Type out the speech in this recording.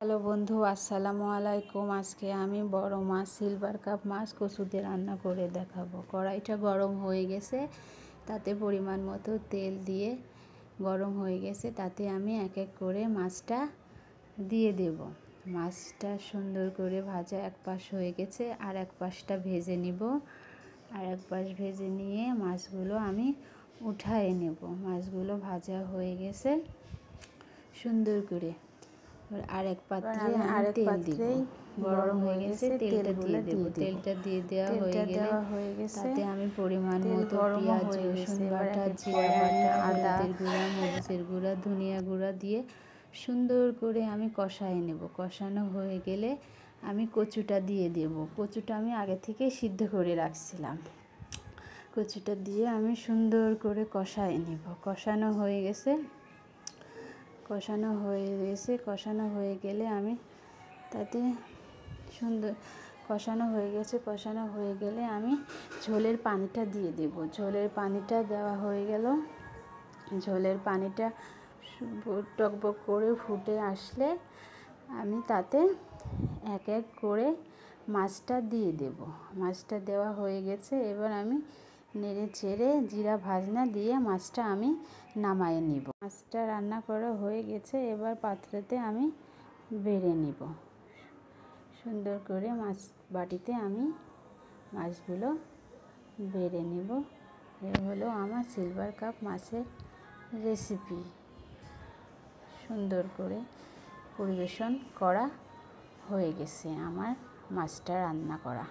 Hello বন্ধু, আসসালামু আলাইকুম। আজকে আমি বড় মাছ, সিলভার কাপ মাছ কচুতে রান্না করে দেখাবো। কড়াইটা গরম হয়ে গেছে, তাতে পরিমাণ মতো তেল দিয়ে গরম হয়ে গেছে, তাতে আমি এক এক করে মাছটা দিয়ে দেব। মাছটা সুন্দর করে ভাজা এক পাশ হয়ে গেছে, আর এক পাশটা ভেজে নিব। আর এক পাশ ভেজে নিয়ে মাছগুলো আমি উঠায়ে নেব। মাছগুলো ভাজা হয়ে গেছে সুন্দর করে। আর এক পাত্রে আমি তেল দিব। গরম হয়ে গেছে, তেলটা দিয়ে দেব। তেলটা দিয়ে দেওয়া হয়ে গেছে, তাতে আমি পরিমাণ মতো পেঁয়াজ, রসুন বাটা, জিরা বাটা, হলুদের গুঁড়া, মরিচের গুঁড়া, ধনিয়া গুঁড়া দিয়ে সুন্দর করে আমি কষায় নেব। কষানো হয়ে গেলে আমি কচুটা দিয়ে দেব। কচুটা আমি আগে থেকে সিদ্ধ করে রাখছিলাম। কচুটা দিয়ে আমি সুন্দর করে কষায় নেব। কষানো হয়ে গেছে, কষানো হয়ে গেলে আমি তাতে কষানো হয়ে গেলে আমি ঝোলের পানিটা দিয়ে দেব। ঝোলের পানিটা দেওয়া হয়ে গেল। ঝোলের পানিটা টকবক করে ফুটে আসলে আমি তাতে এক এক করে মাছটা দিয়ে দেব। মাছটা দেওয়া হয়ে গেছে, এবার আমি নেড়ে চেড়ে জিরা ভাজনা দিয়ে মাছটা আমি নামায়ে নিব। মাছটা রান্না করা হয়ে গেছে, এবার পাত্রতে আমি বেড়ে নিব। সুন্দর করে মাছ বাটিতে আমি মাছগুলো বেড়ে নিব। এ হলো আমার সিলভার কাপ মাছের রেসিপি। সুন্দর করে পরিবেশন করা হয়ে গেছে আমার মাছটা রান্না করা।